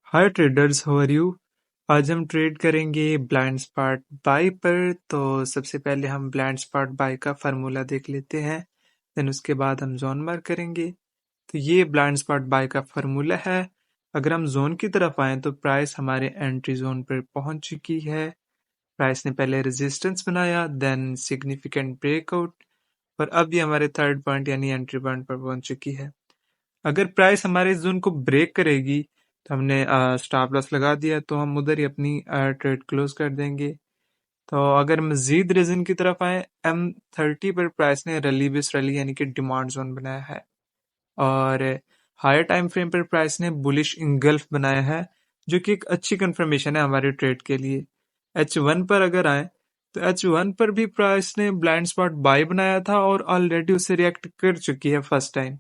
Hi traders, how are you. आज हम trade करेंगे ब्लाइंड स्पॉट बाय पर। तो सबसे पहले हम ब्लाइंड स्पॉट बाय का फार्मूला देख लेते हैं, देन उसके बाद हम जोन मार्क करेंगे। तो ये ब्लाइंड स्पॉट बाय का फार्मूला है। अगर हम जोन की तरफ आए तो प्राइस हमारे एंट्री जोन पर पहुंच चुकी है। प्राइस ने पहले रेजिस्टेंस बनाया, देन सिग्निफिकेंट ब्रेकआउट, और अब ये हमारे थर्ड पॉइंट यानी एंट्री पॉइंट पर पहुंच चुकी है। अगर प्राइस हमारे इस जोन को ब्रेक करेगी तो हमने स्टॉप लॉस लगा दिया, तो हम उधर ही अपनी ट्रेड क्लोज कर देंगे। तो अगर मजीद रीजन की तरफ आए, M30 पर प्राइस ने रैली बेस रैली यानी कि डिमांड जोन बनाया है, और हायर टाइम फ्रेम पर प्राइस ने बुलिश इंगल्फ बनाया है, जो कि एक अच्छी कंफर्मेशन है हमारे ट्रेड के लिए। H1 पर अगर आए तो H1 पर भी प्राइस ने ब्लाइंड स्पॉट बाय बनाया था और ऑलरेडी उसे रिएक्ट कर चुकी है फर्स्ट टाइम,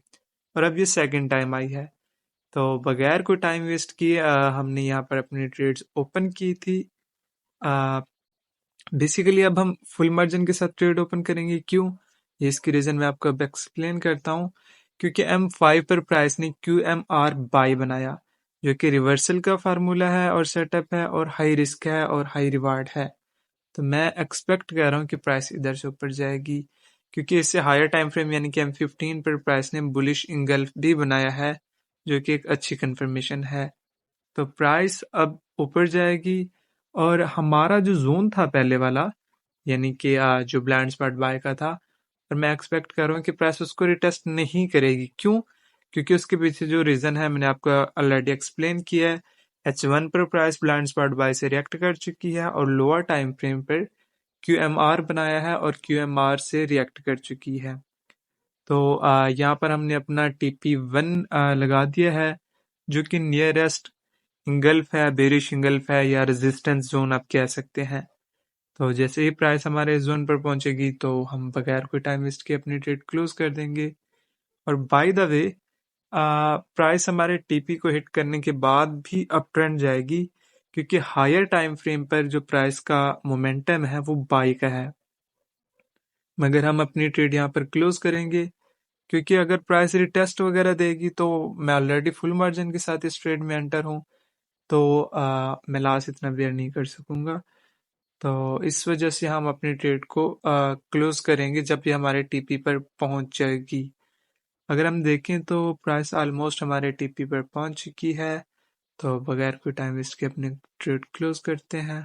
और अब ये सेकंड टाइम आई है। तो बगैर कोई टाइम वेस्ट किए हमने यहाँ पर अपनी ट्रेड्स ओपन की थी। बेसिकली अब हम फुल मार्जिन के साथ ट्रेड ओपन करेंगे। क्यों? ये इसकी रीजन मैं आपको अब एक्सप्लेन करता हूँ। क्योंकि M5 पर प्राइस ने QMR बाय बनाया, जो कि रिवर्सल का फार्मूला है और सेटअप है और हाई रिस्क है और हाई रिवार्ड है। तो मैं एक्सपेक्ट कर रहा हूँ कि प्राइस इधर से ऊपर जाएगी, क्योंकि इससे हायर टाइम फ्रेम यानी कि M15 पर प्राइस ने बुलिश इंगल्फ भी बनाया है, जो कि एक अच्छी कंफर्मेशन है। तो प्राइस अब ऊपर जाएगी, और हमारा जो जोन था पहले वाला, यानी कि जो ब्लाइंड स्पॉट बाय का था, और मैं एक्सपेक्ट कर रहा हूँ कि प्राइस उसको रिटेस्ट नहीं करेगी। क्यों? क्योंकि उसके पीछे जो रीजन है मैंने आपको ऑलरेडी एक्सप्लेन किया है। H1 पर प्राइस ब्लाइंड स्पॉट बाय से रिएक्ट कर चुकी है और लोअर टाइम फ्रेम पर QMR बनाया है और QMR से रिएक्ट कर चुकी है। तो यहाँ पर हमने अपना TP1 लगा दिया है, जो कि नियरेस्ट इंगल्फ है, बेरिश इंगल्फ है, या रेजिस्टेंस जोन आप कह सकते हैं। तो जैसे ही प्राइस हमारे इस जोन पर पहुंचेगी तो हम बगैर कोई टाइम वेस्ट के अपनी ट्रेड क्लोज कर देंगे। और बाय द वे, प्राइस हमारे टीपी को हिट करने के बाद भी अप ट्रेंड जाएगी, क्योंकि हायर टाइम फ्रेम पर जो प्राइस का मोमेंटम है वो बाय का है। मगर हम अपनी ट्रेड यहाँ पर क्लोज करेंगे, क्योंकि अगर प्राइस रिटेस्ट वगैरह देगी तो मैं ऑलरेडी फुल मार्जिन के साथ इस ट्रेड में एंटर हूँ, तो मैं लॉस इतना बेयर नहीं कर सकूंगा। तो इस वजह से हम अपनी ट्रेड को क्लोज करेंगे जब ये हमारे टीपी पर पहुंच जाएगी। अगर हम देखें तो प्राइस ऑलमोस्ट हमारे टीपी पर पहुंच चुकी है, तो बगैर कोई टाइम वेस्ट के अपने ट्रेड क्लोज करते हैं।